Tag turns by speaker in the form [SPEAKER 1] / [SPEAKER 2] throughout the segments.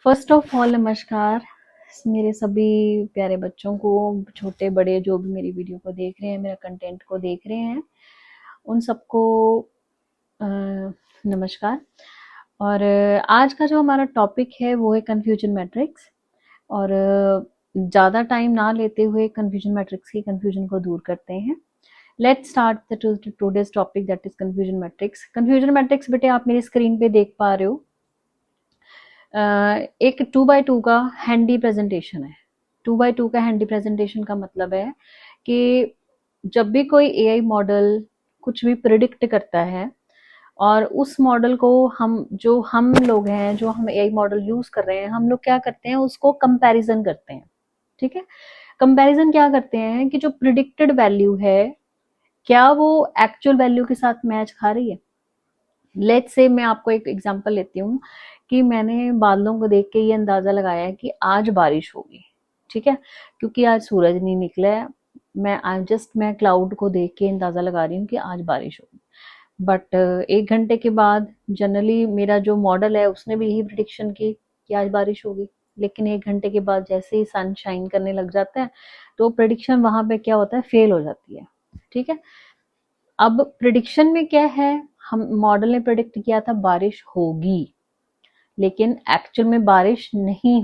[SPEAKER 1] First of all नमस्कार मेरे सभी प्यारे बच्चों को, छोटे बड़े जो भी मेरी वीडियो को देख रहे हैं, मेरा कंटेंट को देख रहे हैं, उन सबको नमस्कार। और आज का जो हमारा टॉपिक है वो है कन्फ्यूजन मैट्रिक्स। और ज़्यादा टाइम ना लेते हुए कन्फ्यूजन मैट्रिक्स की कन्फ्यूजन को दूर करते हैं। Let's start the today's topic that is confusion matrix. Confusion matrix बेटे आप मेरी स्क्रीन पे देख पा रहे हो। एक 2x2 का हैंडी प्रेजेंटेशन है। 2x2 का हैंडी प्रेजेंटेशन का मतलब है कि जब भी कोई एआई मॉडल कुछ भी प्रिडिक्ट करता है और उस मॉडल को हम लोग हैं, जो हम एआई मॉडल यूज कर रहे हैं, हम लोग क्या करते हैं, उसको कंपैरिजन करते हैं। ठीक है, कंपैरिजन क्या करते हैं कि जो प्रिडिक्टेड वैल्यू है क्या वो एक्चुअल वैल्यू के साथ मैच खा रही है। लेट्स से मैं आपको एक एग्जांपल लेती हूँ कि मैंने बादलों को देख के ये अंदाजा लगाया है कि आज बारिश होगी। ठीक है, क्योंकि आज सूरज नहीं निकला है, मैं क्लाउड को देख के अंदाजा लगा रही हूँ कि आज बारिश होगी। बट एक घंटे के बाद जनरली मेरा जो मॉडल है उसने भी यही प्रिडिक्शन की कि आज बारिश होगी। लेकिन एक घंटे के बाद जैसे ही सन शाइन करने लग जाता है तो प्रिडिक्शन वहां पे क्या होता है, फेल हो जाती है। ठीक है, अब प्रिडिक्शन में क्या है, हम मॉडल ने प्रिडिक्ट किया था बारिश होगी, लेकिन एक्चुअल में बारिश नहीं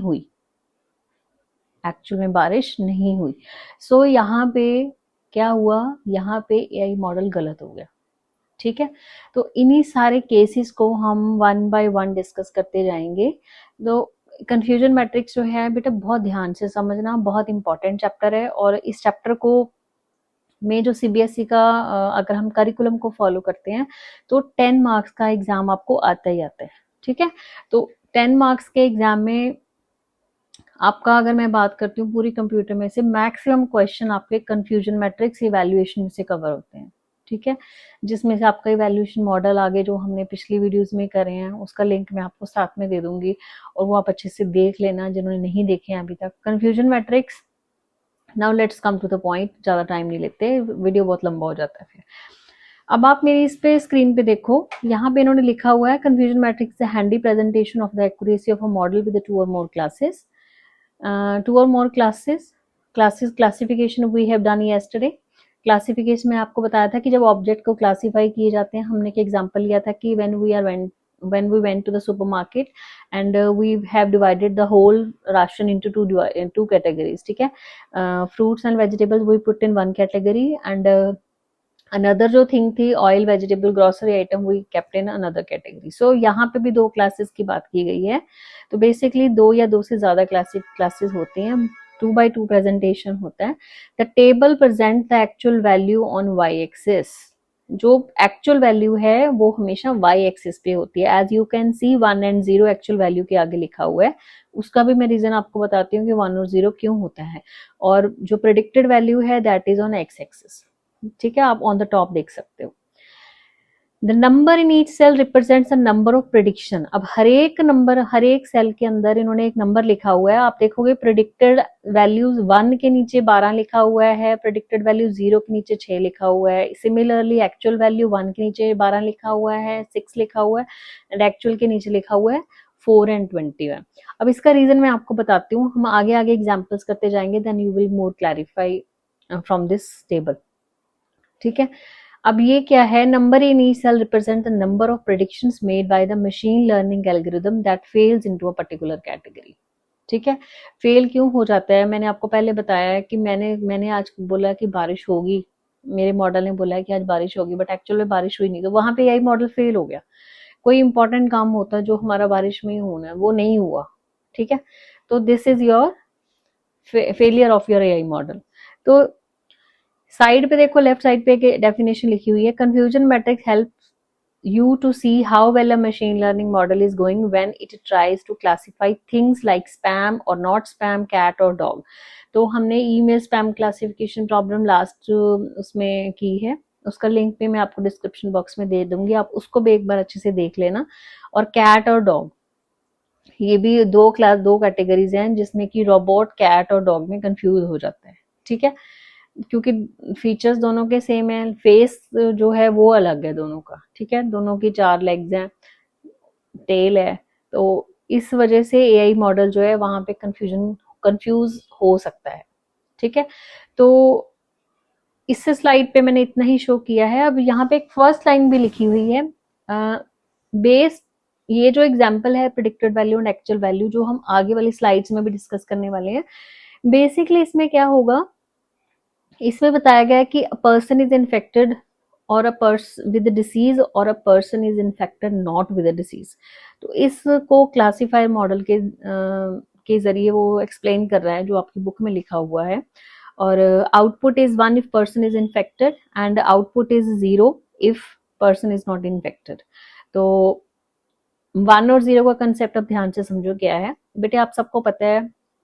[SPEAKER 1] हुई। सो यहाँ पे क्या हुआ, यहाँ पे एआई मॉडल गलत हो गया। ठीक है, तो इन्हीं सारे केसेस को हम वन बाय वन डिस्कस करते जाएंगे। तो कंफ्यूजन मैट्रिक्स जो है बेटा बहुत ध्यान से समझना, बहुत इंपॉर्टेंट चैप्टर है। और इस चैप्टर को में जो सीबीएसई का अगर हम करिकुलम को फॉलो करते हैं तो 10 मार्क्स का एग्जाम आपको आता ही आता है। ठीक है, तो 10 मार्क्स के एग्जाम में आपका, अगर मैं बात करती हूँ पूरी कंप्यूटर में से, मैक्सिमम क्वेश्चन आपके कंफ्यूजन मैट्रिक्स इवैल्यूएशन में से कवर होते हैं। ठीक है, जिसमें से आपका इवैल्यूएशन मॉडल आगे जो हमने पिछली वीडियोस में करे हैं उसका लिंक मैं आपको साथ में दे दूंगी, और वो आप अच्छे से देख लेना जिन्होंने नहीं देखे हैं अभी तक confusion matrix. Now let's come to the point, ज़्यादा टाइम नहीं लेते, वीडियो बहुत लंबा हो जाता है फिर। अब आप मेरी इस पे स्क्रीन पे देखो, यहाँ पे इन्होंने लिखा हुआ है confusion matrix handy presentation of the accuracy of a model with 2 or more classes. 2 or more classes classification we have done yesterday. Classification में आपको बताया था कि जब ऑब्जेक्ट को क्लासिफाई किए जाते हैं, हमने एक एग्जांपल लिया था कि when we went to the supermarket and we have divided the whole ration into two categories. ठीक है, fruits and vegetables we put in one category and another जो थिंग थी oil vegetable grocery item we kept in another category. So यहाँ पे भी 2 classes की बात की गई है। तो बेसिकली 2 या 2 से ज्यादा क्लासेस होती हैं। 2x2 प्रेजेंटेशन होता है। The table present the actual value on Y axis. जो एक्चुअल वैल्यू है वो हमेशा वाई एक्सिस पे होती है। As you can see 1 and 0 actual value के आगे लिखा हुआ है। उसका भी मैं रीजन आपको बताती हूँ कि 1 और 0 क्यों होता है। और जो प्रेडिक्टेड वैल्यू है that is on X axis. ठीक है, आप ऑन द टॉप देख सकते हो। The number in each cell represents a number of prediction. अब हर एक सेल के अंदर इन्होंने एक नंबर लिखा हुआ है। आप देखोगे प्रिडिक्टेड वैल्यूज 1 के नीचे 12 लिखा हुआ है, प्रिडिक्टेड वैल्यू 0 के नीचे 6 लिखा हुआ है। सिमिलरली एक्चुअल वैल्यू 1 के नीचे 12 लिखा हुआ है, 6 लिखा हुआ है, एंड एक्चुअल के नीचे लिखा हुआ है 4 and 21। अब इसका रीजन मैं आपको बताती हूँ, हम आगे आगे एग्जाम्पल्स करते जाएंगे, then you will more clarify from this table. ठीक है, अब ये क्या है, number in each cell represent the number of predictions made by the machine learning algorithm that falls into a particular category. ठीक है, फेल क्यों हो जाता है, मैंने आपको पहले बताया है कि मैंने आज बोला कि बारिश होगी, मेरे मॉडल ने बोला है कि आज बारिश होगी, बट एक्चुअल में बारिश हुई नहीं, तो वहां पे यही मॉडल फेल हो गया। कोई इंपॉर्टेंट काम होता है जो हमारा बारिश में ही होना है, वो नहीं हुआ। ठीक है, तो this is your failure of your AI model. तो साइड पे देखो, लेफ्ट साइड पे एक डेफिनेशन लिखी हुई है, confusion matrix help you to see how well a machine learning model is going when it tries to classify things like spam or not spam, cat or dog। तो हमने email spam classification problem last उसमें की है, उसका link भी मैं आपको description box में दे दूंगी, आप उसको भी एक बार अच्छे से देख लेना। और कैट और डॉग, ये भी दो कैटेगरीज हैं जिसमें कि रोबोट कैट और डॉग में कंफ्यूज हो जाता है। ठीक है, क्योंकि फीचर्स दोनों के सेम है, फेस जो है वो अलग है दोनों का। ठीक है, दोनों की 4 लेग्स हैं, टेल है, तो इस वजह से एआई मॉडल जो है वहां पे कंफ्यूज हो सकता है। ठीक है, तो इस स्लाइड पे मैंने इतना ही शो किया है। अब यहाँ पे एक फर्स्ट लाइन भी लिखी हुई है, बेस ये जो एग्जांपल है predicted value and actual value, जो हम आगे वाली स्लाइड्स में भी डिस्कस करने वाले हैं। बेसिकली इसमें क्या होगा, इसमें बताया गया है कि अ पर्सन इज इन्फेक्टेड और अ पर्सन विद डिसीज और a person is infected not with disease. तो इसको क्लासिफायर मॉडल के जरिए वो एक्सप्लेन कर रहा है जो आपकी बुक में लिखा हुआ है। और output is 1 if person is infected and output is 0 if person is not infected. तो 1 और 0 का कंसेप्ट अब ध्यान से समझो क्या है। बेटे आप सबको पता है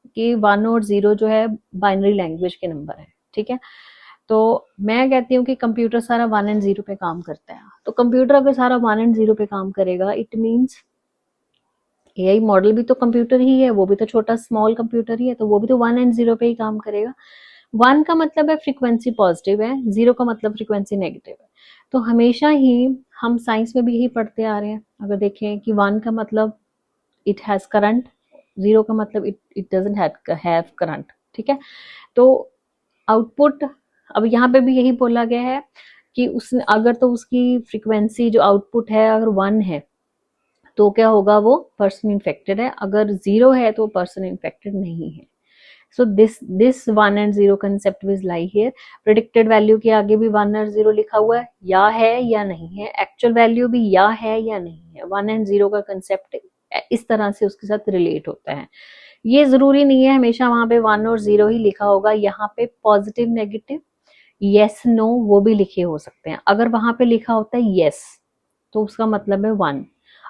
[SPEAKER 1] कि 1 और 0 जो है बाइनरी लैंग्वेज के नंबर है। ठीक है, तो मैं कहती हूँ कि कंप्यूटर सारा 1 एंड 0 पे काम करता है। तो कंप्यूटर अगर सारा 1 एंड 0 पे काम करेगा, इट मीन्स एआई मॉडल भी तो कंप्यूटर ही है, वो भी तो छोटा स्मॉल कंप्यूटर ही है, तो वो भी तो 1 एंड 0 पे ही काम करेगा। 1 का मतलब है फ्रीक्वेंसी पॉजिटिव है, 0 का मतलब फ्रीक्वेंसी नेगेटिव है। तो हमेशा ही हम साइंस में भी यही पढ़ते आ रहे हैं। अगर देखें कि 1 का मतलब इट हैज करंट, 0 का मतलब इट डजंट हैव करंट। ठीक है, तो आउटपुट, अब यहाँ पे भी यही बोला गया है कि उसने अगर तो उसकी फ्रीक्वेंसी जो आउटपुट है अगर 1 है तो क्या होगा, वो पर्सन इन्फेक्टेड है, अगर 0 है तो पर्सन इन्फेक्टेड नहीं है। So this 1 and 0 concept which lie here. Predicted value के आगे भी 1 और 0 लिखा हुआ है, या नहीं है। एक्चुअल वैल्यू भी या नहीं है। 1 एंड 0 का कंसेप्ट इस तरह से उसके साथ रिलेट होता है। ये जरूरी नहीं है हमेशा वहां पे 1 और 0 ही लिखा होगा, यहाँ पे पॉजिटिव नेगेटिव यस नो वो भी लिखे हो सकते हैं। अगर वहां पे लिखा होता है यस तो उसका मतलब है 1,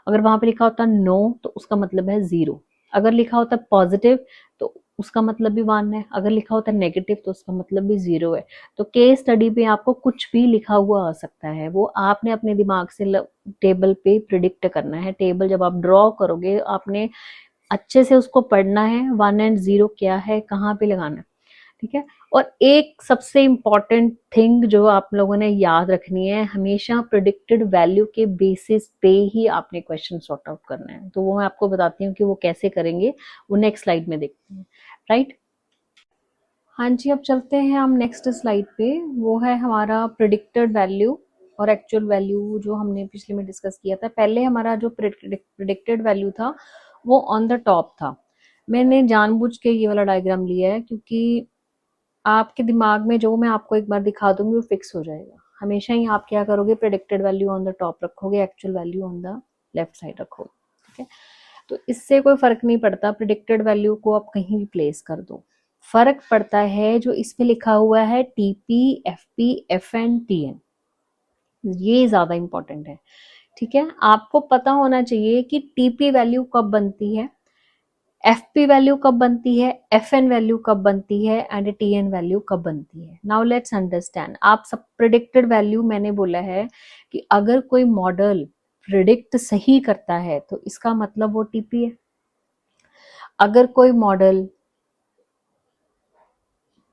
[SPEAKER 1] अगर वहां पे लिखा होता है नो तो उसका मतलब है 0, अगर लिखा होता है पॉजिटिव तो उसका मतलब भी 1 है, अगर लिखा होता है नेगेटिव तो उसका मतलब भी 0 है। तो केस स्टडी पे आपको कुछ भी लिखा हुआ आ सकता है, वो आपने अपने दिमाग से टेबल पे प्रिडिक्ट करना है। टेबल जब आप ड्रॉ करोगे आपने अच्छे से उसको पढ़ना है, 1 एंड 0 क्या है, कहाँ पे लगाना है। ठीक है, और एक सबसे इम्पॉर्टेंट थिंग जो आप लोगों ने याद रखनी है, हमेशा प्रिडिक्टेड वैल्यू के बेसिस पे ही आपने क्वेश्चन सॉर्ट आउट करना है। तो वो मैं आपको बताती हूँ कि वो कैसे करेंगे, वो नेक्स्ट स्लाइड में देखते हैं। राइट, हाँ जी, अब चलते हैं हम नेक्स्ट स्लाइड पे। वो है हमारा प्रिडिक्टेड वैल्यू और एक्चुअल वैल्यू जो हमने पिछले में डिस्कस किया था। पहले हमारा जो प्रिडिक्टेड वैल्यू था वो ऑन द टॉप था। मैंने जानबूझ के ये वाला डायग्राम लिया है क्योंकि आपके दिमाग में जो मैं आपको एक बार दिखा दूंगी वो फिक्स हो जाएगा। हमेशा ही आप क्या करोगे, predicted value on the top रखोगे, actual value on the left side रखोगे। ठीक है, तो इससे कोई फर्क नहीं पड़ता, प्रेडिक्टेड वैल्यू को आप कहीं भी प्लेस कर दो। फर्क पड़ता है जो इसमें लिखा हुआ है टीपी, एफपी, एफएन, टीएन, ये ज्यादा इंपॉर्टेंट है। ठीक है, आपको पता होना चाहिए कि टीपी वैल्यू कब बनती है, एफपी वैल्यू कब बनती है, एफएन वैल्यू कब बनती है एंड टीएन वैल्यू कब बनती है। Now let's understand. आप सब प्रिडिक्टेड वैल्यू मैंने बोला है कि अगर कोई मॉडल प्रिडिक्ट सही करता है तो इसका मतलब वो टीपी है। अगर कोई मॉडल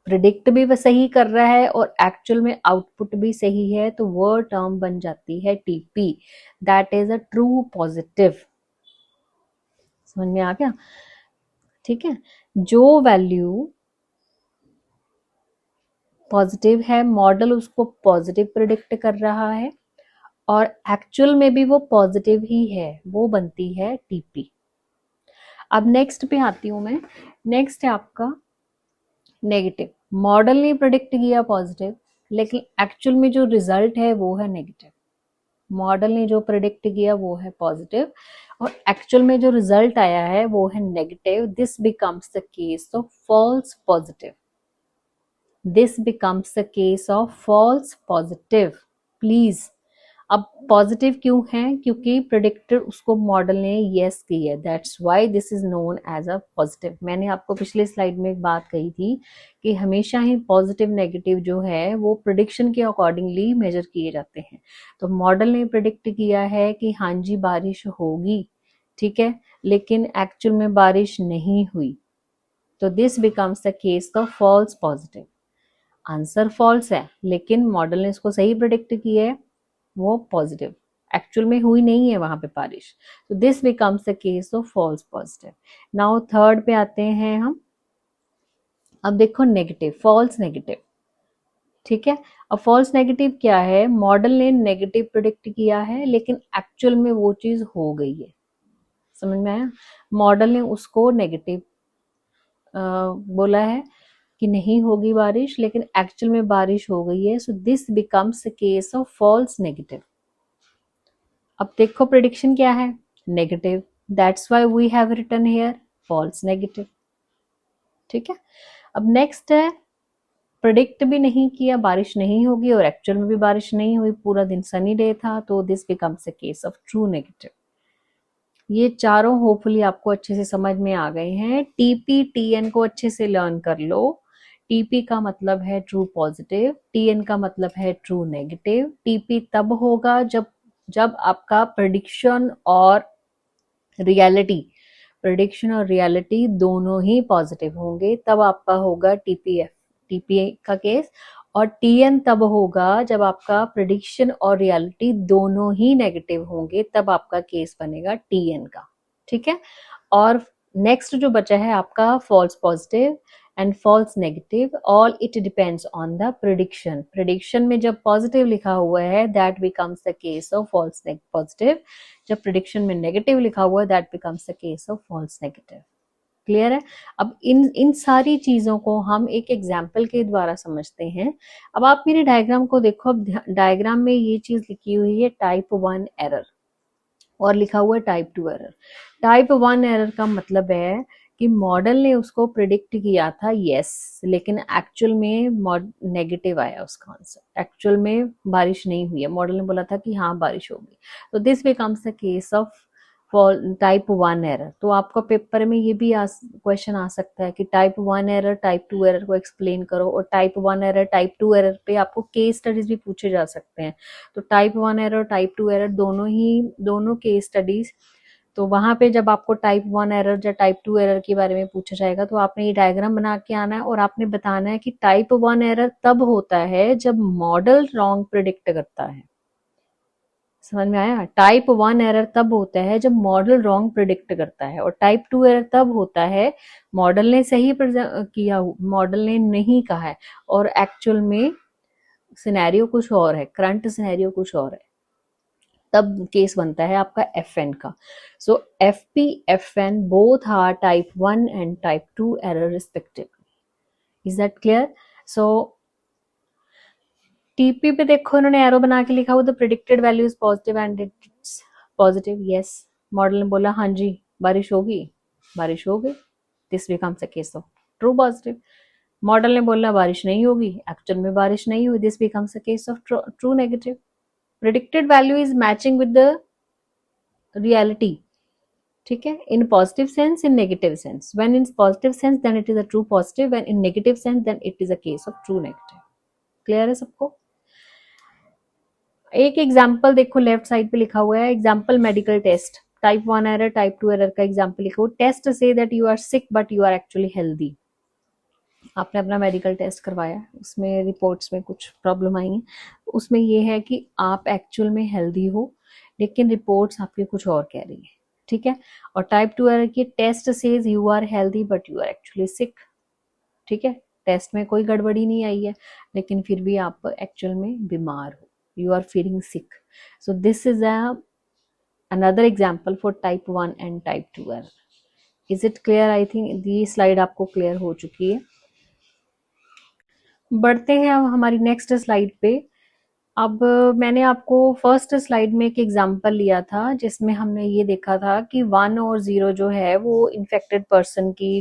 [SPEAKER 1] प्रिडिक्ट भी वो सही कर रहा है और एक्चुअल में आउटपुट भी सही है तो वो टर्म बन जाती है TP, that is a true positive. समझ में आ गया? ठीक है, जो वैल्यू पॉजिटिव है, मॉडल उसको पॉजिटिव प्रिडिक्ट कर रहा है और एक्चुअल में भी वो पॉजिटिव ही है, वो बनती है टीपी। अब नेक्स्ट पे आती हूं मैं। नेक्स्ट है आपका नेगेटिव। मॉडल ने प्रिडिक्ट किया पॉजिटिव लेकिन एक्चुअल में जो रिजल्ट है वो है नेगेटिव। मॉडल ने जो प्रिडिक्ट किया वो है पॉजिटिव और एक्चुअल में जो रिजल्ट आया है वो है negative. This becomes the case of false positive. This becomes the case of false positive. Please, अब पॉजिटिव क्यों है? क्योंकि प्रिडिक्टेड उसको मॉडल ने यस की है, that's why this is known as a positive. मैंने आपको पिछले स्लाइड में एक बात कही थी कि हमेशा ही पॉजिटिव नेगेटिव जो है वो प्रिडिक्शन के अकॉर्डिंगली मेजर किए जाते हैं। तो मॉडल ने प्रिडिक्ट किया है कि हाँ जी बारिश होगी, ठीक है, लेकिन एक्चुअल में बारिश नहीं हुई, तो this becomes the case of false positive. Answer false है लेकिन मॉडल ने इसको सही प्रिडिक्ट किया है, वो पॉजिटिव एक्चुअल में हुई नहीं है वहां पे बारिश, तो this becomes the case of false positive. Now third पे आते हैं हम। अब देखो नेगेटिव, फॉल्स नेगेटिव, ठीक है। अब फॉल्स नेगेटिव क्या है, मॉडल ने नेगेटिव प्रिडिक्ट किया है लेकिन एक्चुअल में वो चीज हो गई है, समझ में आया। मॉडल ने उसको नेगेटिव बोला है कि नहीं होगी बारिश, लेकिन एक्चुअल में बारिश हो गई है, so this becomes case of false negative. अब देखो प्रिडिक्शन क्या है, negative, that's why we have written here false negative, ठीक है। अब नेक्स्ट है, प्रिडिक्ट भी नहीं किया बारिश नहीं होगी और एक्चुअल में भी बारिश नहीं हुई, पूरा दिन सनी डे था, तो this becomes a case of true negative. ये चारों होपफुली आपको अच्छे से समझ में आ गए हैं। टीपी टीएन को अच्छे से लर्न कर लो। टीपी का मतलब है ट्रू पॉजिटिव, टीएन का मतलब है ट्रू नेगेटिव। टीपी तब होगा जब जब आपका प्रेडिक्शन और रियलिटी, प्रेडिक्शन और रियलिटी दोनों ही पॉजिटिव होंगे, तब आपका होगा टीपीएफ, टीपी का केस। और टीएन तब होगा जब आपका प्रेडिक्शन और रियलिटी दोनों ही नेगेटिव होंगे, तब आपका केस बनेगा टीएन का, ठीक है। और नेक्स्ट जो बचा है आपका false positive and false negative, all it depends on the prediction. Prediction में जब पॉजिटिव लिखा हुआ है that becomes the case of false positive, जब प्रिडिक्शन में नेगेटिव लिखा हुआ है that becomes the case of false negative. Clear है। अब इन सारी चीजों को हम एक एग्जाम्पल के द्वारा समझते हैं। अब आप मेरे डायग्राम को देखो, अब डायग्राम में ये चीज लिखी हुई है टाइप 1 एरर और लिखा हुआ है टाइप 2 एरर। टाइप 1 एरर का मतलब है कि मॉडल ने उसको प्रिडिक्ट किया था यस, लेकिन एक्चुअल में नेगेटिव आया उसका आंसर, एक्चुअल में बारिश नहीं हुई है, मॉडल ने बोला था कि हाँ बारिश होगी, तो this becomes the case of type 1 error. तो आपका पेपर में ये भी क्वेश्चन आ सकता है कि टाइप 1 एरर टाइप 2 एरर को एक्सप्लेन करो, और टाइप 1 एरर टाइप 2 एरर पे आपको केस स्टडीज भी पूछे जा सकते हैं। तो टाइप 1 एरर टाइप 2 एरर दोनों केस स्टडीज, तो वहां पे जब आपको टाइप 1 एरर या टाइप 2 एरर के बारे में पूछा जाएगा तो आपने ये डायग्राम बना के आना है और आपने बताना है कि टाइप 1 एरर तब होता है जब मॉडल रॉन्ग प्रिडिक्ट करता है। समझ में आया। टाइप 1 एरर तब होता है जब मॉडल रॉन्ग प्रिडिक्ट करता है, और टाइप 2 एरर तब होता है मॉडल ने सही किया, मॉडल ने नहीं कहा है और एक्चुअल में सिनेरियो कुछ और है, करंट सिनेरियो कुछ और है, तब केस बनता है आपका एफएन का। So FP FN both are type 1 and type 2 error respectively. Is that clear. So TP पे देखो इन्होंने एरो बना के लिखा हुआ the predicted value is positive and it's positive, yes. Model ने बोला हाँ जी बारिश होगी, बारिश हो गई, this becomes a case of true positive. Model ने बोला बारिश नहीं होगी, एक्चुअल में बारिश नहीं हुई, this becomes a case of true negative. Predicted value is matching with the reality, ठीक है, in positive sense, in negative sense. When in positive sense then it is a true positive, when in negative sense then it is a case of true negative. Clear है सबको। एक example देखो left side पे लिखा हुआ है, example medical test, type 1 error type 2 error का example लिखा हुआ, टेस्ट से that you are sick but you are actually healthy. आपने अपना मेडिकल टेस्ट करवाया, उसमें रिपोर्ट्स में कुछ प्रॉब्लम आई है, उसमें ये है कि आप एक्चुअल में हेल्दी हो लेकिन रिपोर्ट्स आपकी कुछ और कह रही है, ठीक है। और टाइप 2 एरर की test says you are healthy but you are actually sick, ठीक है, टेस्ट में कोई गड़बड़ी नहीं आई है लेकिन फिर भी आप एक्चुअल में बीमार हो, you are feeling sick. So this is another example for type 1 and type 2 error। is it clear? I think ये स्लाइड आपको क्लियर हो चुकी है। बढ़ते हैं अब हमारी नेक्स्ट स्लाइड पे। अब मैंने आपको फर्स्ट स्लाइड में एक एग्जांपल लिया था जिसमें हमने ये देखा था कि 1 और 0 जो है वो इन्फेक्टेड पर्सन की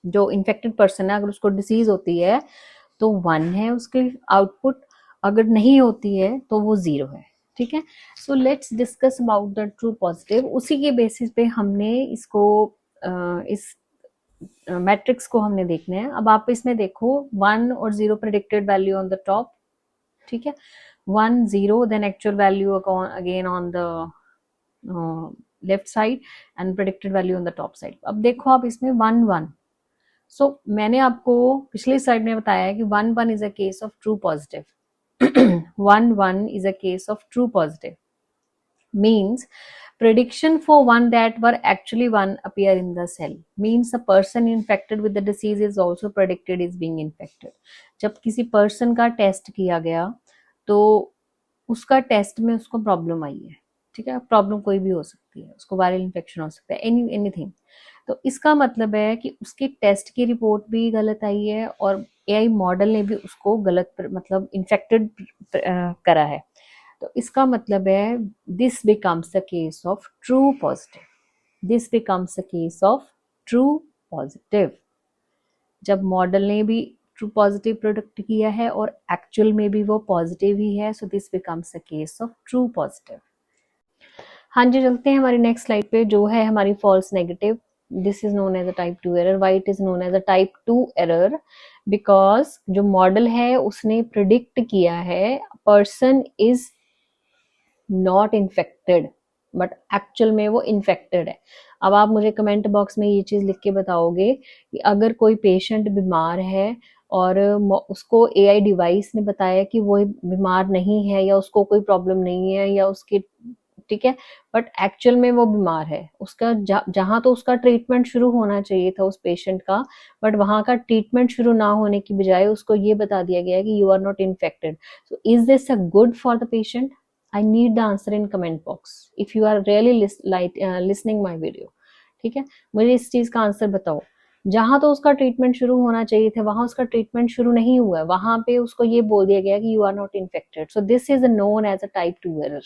[SPEAKER 1] जो इन्फेक्टेड पर्सन है अगर उसको डिसीज होती है तो 1 है उसकी आउटपुट, अगर नहीं होती है तो वो 0 है, ठीक है। So let's discuss about the true positive. उसी के बेसिस पे हमने इसको इस मैट्रिक्स को हमने देखना है। अब आप इसमें देखो 1 और 0 predicted value on the top, ठीक है, 1 0 then actual value again on the left side and predicted value on the top side. अब देखो आप इसमें 1 1, सो मैंने आपको पिछली स्लाइड में बताया है कि 1 1 is a case of true positive, 1 is a case of true positive, means prediction for one that were actually one appear in the cell, means a person infected with the disease is also predicted is being infected. जब किसी person का test किया गया तो उसका test में उसको problem आई है, ठीक है, प्रॉब्लम कोई भी हो सकती है, उसको वायरल इन्फेक्शन हो सकता है, एनीथिंग, तो इसका मतलब है कि उसकी टेस्ट की रिपोर्ट भी गलत आई है और एआई मॉडल ने भी उसको गलत मतलब इन्फेक्टेड करा है। तो इसका मतलब है this becomes the case of true positive, this becomes the case of true positive, जब मॉडल ने भी ट्रू पॉजिटिव प्रोडक्ट किया है और एक्चुअल में भी वो पॉजिटिव ही है, so this becomes a case of true positive. हाँ जी, चलते हैं हमारी नेक्स्ट स्लाइड पे जो है हमारी false negative. This is known as a type 2 error. Why it is known as a type 2 error? Because जो मॉडल है उसने प्रिडिक्ट किया है person is not infected, but actual में वो इन्फेक्टेड है। अब आप मुझे कमेंट बॉक्स में ये चीज लिख के बताओगे कि अगर कोई पेशेंट बीमार है और उसको एआई डिवाइस ने बताया कि वो बीमार नहीं है या उसको कोई प्रॉब्लम नहीं है या उसकी, ठीक है, बट एक्चुअल में वो बीमार है, उसका जहां तो उसका ट्रीटमेंट शुरू होना चाहिए था उस पेशेंट का, बट वहां का ट्रीटमेंट शुरू ना होने की बजाय उसको ये बता दिया गया कि you are not infected. So is this a good for the patient? I need the answer in comment box if you are really listening my video, ठीक है, मुझे इस चीज का आंसर बताओ। जहां तो उसका ट्रीटमेंट शुरू होना चाहिए था वहां उसका ट्रीटमेंट शुरू नहीं हुआ है, वहां पे उसको ये बोल दिया गया कि you are not infected, so this is known as a type 2 error,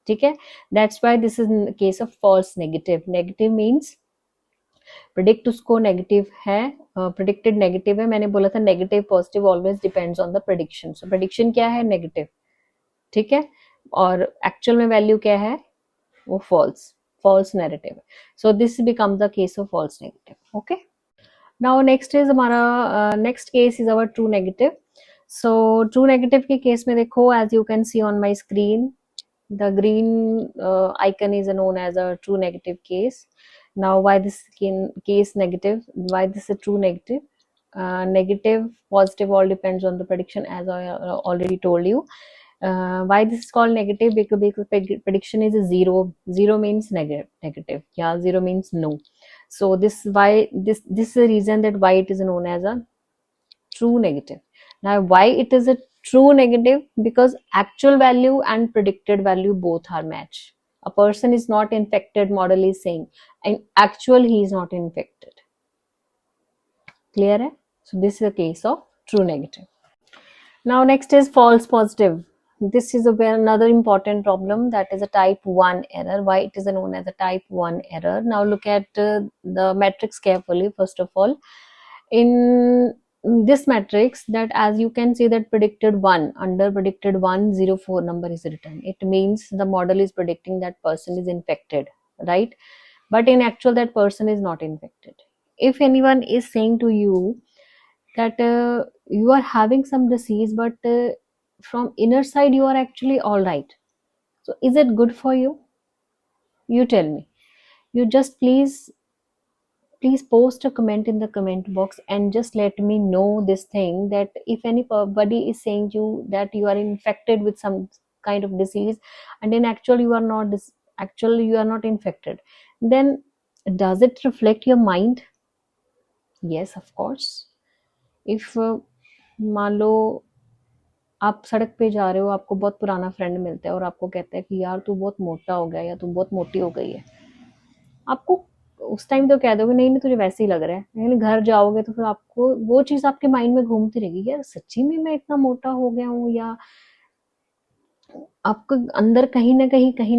[SPEAKER 1] ठीक है। That's why this is case of false negative. Negative means predict उसको नेगेटिव है, प्रिडिक्टेड नेगेटिव है, मैंने बोला था negative positive always depends on the prediction, so prediction क्या है? नेगेटिव, ठीक है, और एक्चुअल में वैल्यू क्या है? वो false, false negative, so this become the case of false negative. Okay, now next is हमारा next case is our true negative. So true negative के केस में देखो, as you can see on my screen the green icon is known as a true negative case. Now why this case negative? Why this is true negative? Negative positive all depends on the prediction, as I already told you. Why this is called negative? Because prediction is a zero. Zero means negative, yeah, zero means no. So this why this is the reason that why it is known as a true negative. Now why it is a true negative? Because actual value and predicted value both are match. A person is not infected, model is saying, and actual he is not infected. Clear hai? So this is a case of true negative. Now next is false positive. This is another important problem, that is a type 1 error. Why it is known as a type 1 error? Now look at the matrix carefully. First of all, in this matrix, that as you can see that predicted 1, under predicted 104 number is written, it means the model is predicting that person is infected, right? But in actual that person is not infected. If anyone is saying to you that you are having some disease, but from inner side you are actually all right, so is it good for you? You tell me. You just please post a comment in the comment box and just let me know this thing, that if anybody is saying you that you are infected with some kind of disease and in actual you are not actually you are not infected, then does it reflect your mind? Yes, of course. if मान लो आप सड़क पे जा रहे हो, आपको बहुत पुराना फ्रेंड मिलता है और आपको कहता है कि यार तू बहुत मोटा हो गया या तू बहुत मोटी हो गई है, आपको उस टाइम तो कह दोगे नहीं नहीं तुझे वैसे ही लग रहा है, लेकिन घर जाओगे तो फिर आपको वो चीज आपके माइंड में घूमती रहेगी, यार सच्ची में मैं इतना मोटा हो गया हूँ, या आपको अंदर कहीं ना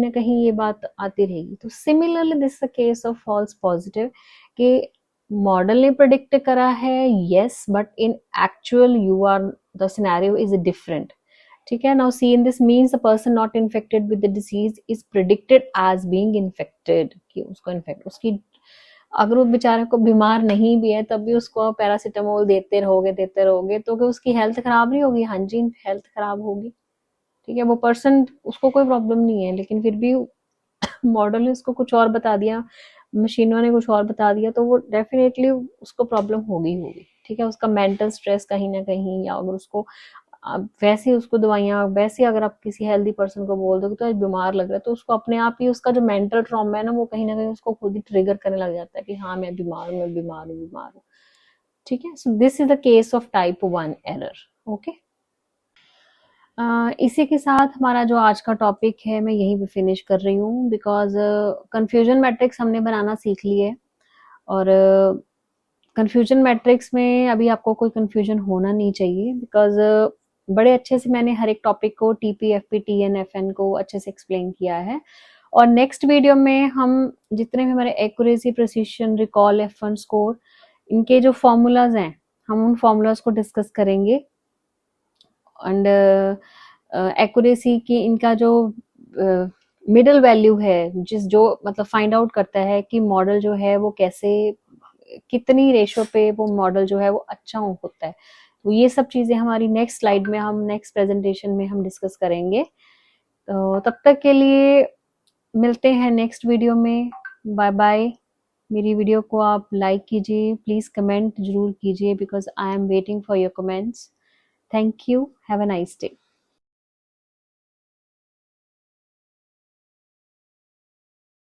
[SPEAKER 1] कहीं ये बात आती रहेगी। तो similarly this the case of false positive, कि मॉडल ने प्रिडिक्ट करा है, yes, but in actual you are the scenario is different, ठीक है। Now see in this means the person not infected with the disease is predicted as being infected, कि उसको infect उसकी, अगर वो बेचारे को बीमार नहीं भी है तब भी उसको पैरासीटामोल देते रहोगे तो कि उसकी हेल्थ खराब नहीं होगी? हाँ जी, हेल्थ खराब होगी, ठीक है। वो पर्सन उसको कोई प्रॉब्लम नहीं है, लेकिन फिर भी मॉडल ने उसको कुछ और बता दिया, मशीनों ने कुछ और बता दिया, तो वो डेफिनेटली उसको प्रॉब्लम होगी, ठीक है। उसका मेंटल स्ट्रेस कहीं ना कहीं, या अगर उसको अब वैसे उसको दवाइयाँ, वैसे अगर आप किसी हेल्दी पर्सन को बोल दोगे तो आज बीमार लग रहा है, तो उसको अपने आप ही उसका जो मेंटल ट्रॉमा है ना, वो कहीं ना कहीं उसको खुद ही ट्रिगर करने लग जाता है कि हाँ मैं बीमार हूँ, मैं बीमार हूँ, बीमार हूँ। ठीक है, so this is the case of type 1 error. Okay, इसी के साथ हमारा जो आज का टॉपिक है मैं यहीं पे फिनिश कर रही हूँ, बिकॉज कंफ्यूजन मैट्रिक्स हमने बनाना सीख ली है, और कंफ्यूजन मैट्रिक्स में अभी आपको कोई कंफ्यूजन होना नहीं चाहिए, बिकॉज बड़े अच्छे से मैंने हर एक टॉपिक को टीपी, एफपी, टीएन, एफएन को अच्छे से एक्सप्लेन किया है। और नेक्स्ट वीडियो में हम जितने भी हमारे accuracy, precision, recall, F1 score, इनके जो फॉर्मूलाज हैं हम उन फॉर्मूलाज को डिस्कस करेंगे। एंड एक्यूरेसी की इनका जो मिडल वैल्यू है, जिस जो मतलब फाइंड आउट करता है कि मॉडल जो है वो कैसे, कितनी रेशो पे वो मॉडल जो है वो अच्छा होता है। तो ये सब चीजें हमारी नेक्स्ट स्लाइड में, हम नेक्स्ट प्रेजेंटेशन में हम डिस्कस करेंगे। तो तब तक के लिए मिलते हैं नेक्स्ट वीडियो में। Bye bye. मेरी वीडियो को आप लाइक कीजिए, प्लीज कमेंट जरूर कीजिए, because I am waiting for your comments. Thank you, have a nice day.